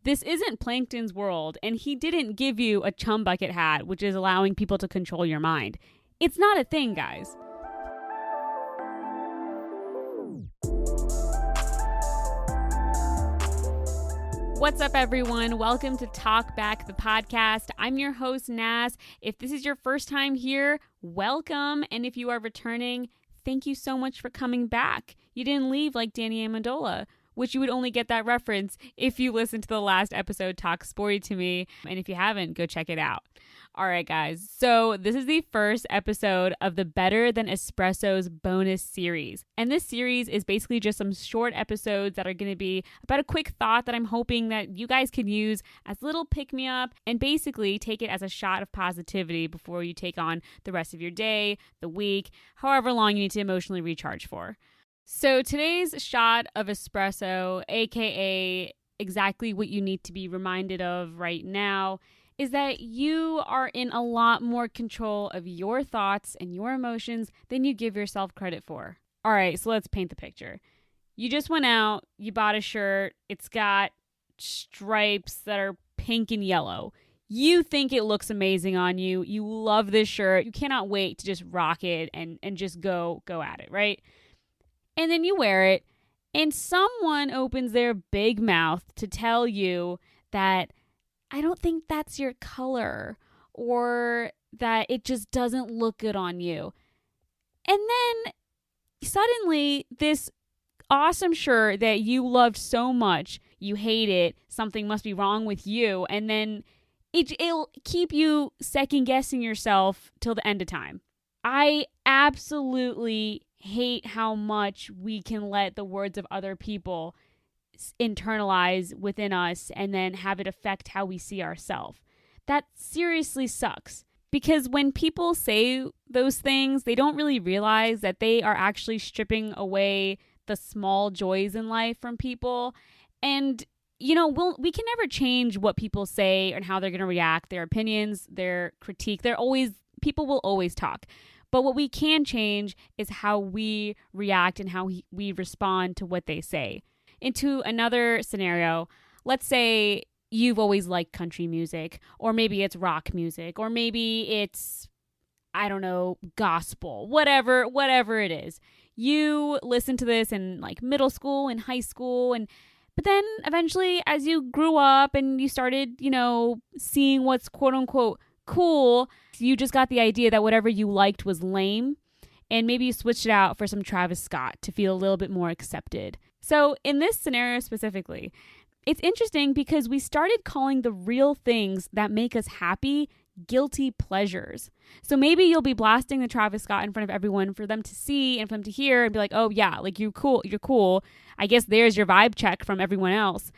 This isn't Plankton's world, and he didn't give you a chum bucket hat, which is allowing people to control your mind. It's not a thing, guys. What's up, everyone? Welcome to Talk Bacc, the podcast. I'm your host, Naz. If this is your first time here, welcome. And if you are returning, thank you so much for coming back. You didn't leave like Danny Amendola, which you would only get that reference if you listened to the last episode, Talk Sporty to Me. And if you haven't, go check it out. All right, guys. So this is the first episode of the Better Than Espresso's bonus series. And this series is basically just some short episodes that are going to be about a quick thought that I'm hoping that you guys can use as a little pick-me-up and basically take it as a shot of positivity before you take on the rest of your day, the week, however long you need to emotionally recharge for. So today's shot of espresso, aka exactly what you need to be reminded of right now, is that you are in a lot more control of your thoughts and your emotions than you give yourself credit for. All right, so let's paint the picture. You just went out, you bought a shirt, it's got stripes that are pink and yellow. You think it looks amazing on you. You love this shirt. You cannot wait to just rock it and just go at it, right? And then you wear it, and someone opens their big mouth to tell you that I don't think that's your color, or that it just doesn't look good on you. And then suddenly this awesome shirt that you loved so much, you hate it, something must be wrong with you, and then it'll keep you second guessing yourself till the end of time. I absolutely hate how much we can let the words of other people internalize within us and then have it affect how we see ourselves. That seriously sucks, because when people say those things, they don't really realize that they are actually stripping away the small joys in life from people. And we can never change what people say and how they're going to react, their opinions, their critique. People will always talk. But what we can change is how we react and how we respond to what they say. Into another scenario, let's say you've always liked country music, or maybe it's rock music, or maybe it's, I don't know, gospel, whatever it is. You listen to this in like middle school and high school, but then eventually as you grew up and you started, seeing what's quote unquote cool, you just got the idea that whatever you liked was lame, and maybe you switched it out for some Travis Scott to feel a little bit more accepted. So in this scenario specifically, it's interesting because we started calling the real things that make us happy guilty pleasures. So maybe you'll be blasting the Travis Scott in front of everyone for them to see and for them to hear and be like, oh yeah, like you're cool. I guess there's your vibe check from everyone else.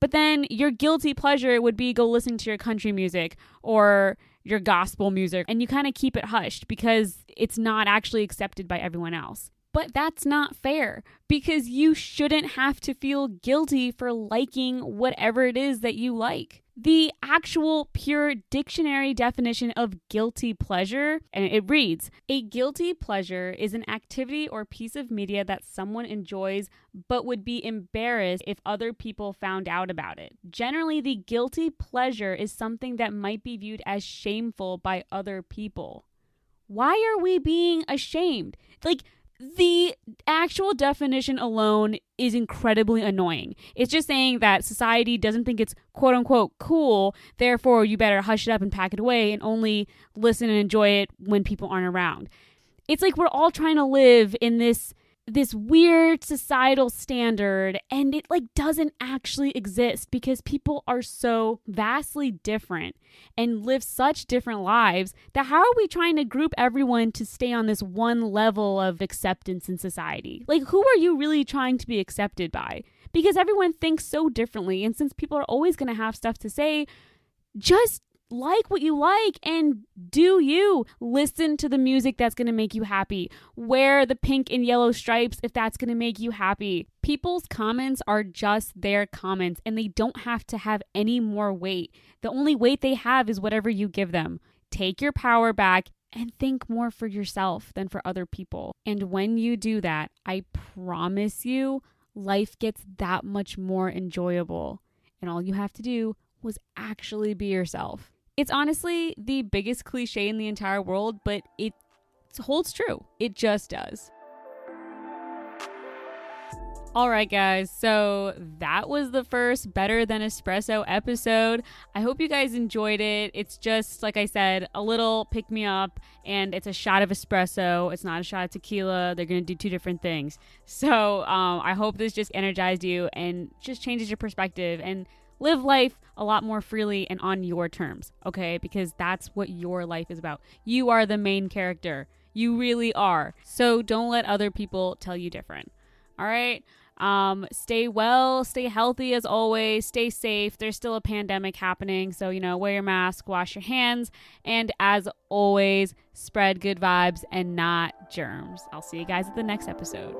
But then your guilty pleasure would be go listen to your country music or your gospel music, and you kind of keep it hushed because it's not actually accepted by everyone else. But that's not fair, because you shouldn't have to feel guilty for liking whatever it is that you like. The actual pure dictionary definition of guilty pleasure, and it reads, a guilty pleasure is an activity or piece of media that someone enjoys but would be embarrassed if other people found out about it. Generally, the guilty pleasure is something that might be viewed as shameful by other people. Why are we being ashamed? The actual definition alone is incredibly annoying. It's just saying that society doesn't think it's quote unquote cool, therefore you better hush it up and pack it away and only listen and enjoy it when people aren't around. It's like we're all trying to live in this weird societal standard, and it doesn't actually exist because people are so vastly different and live such different lives that how are we trying to group everyone to stay on this one level of acceptance in society? Who are you really trying to be accepted by? Because everyone thinks so differently, and since people are always going to have stuff to say, just like what you like and do you. Listen to the music that's going to make you happy. Wear the pink and yellow stripes if that's going to make you happy. People's comments are just their comments, and they don't have to have any more weight. The only weight they have is whatever you give them. Take your power back and think more for yourself than for other people. And when you do that, I promise you, life gets that much more enjoyable. and all you have to do was actually be yourself. It's honestly the biggest cliche in the entire world, but it holds true. It just does. All right, guys, so that was the first Better Than Espresso episode. I hope you guys enjoyed it. It's just, like I said, a little pick-me-up, and it's a shot of espresso. It's not a shot of tequila. They're going to do two different things. So I hope this just energized you and just changes your perspective and live life a lot more freely and on your terms, okay? Because that's what your life is about. You are the main character. You really are. So don't let other people tell you different. All right? Stay well, stay healthy as always, stay safe. There's still a pandemic happening. So, wear your mask, wash your hands, and as always, spread good vibes and not germs. I'll see you guys at the next episode.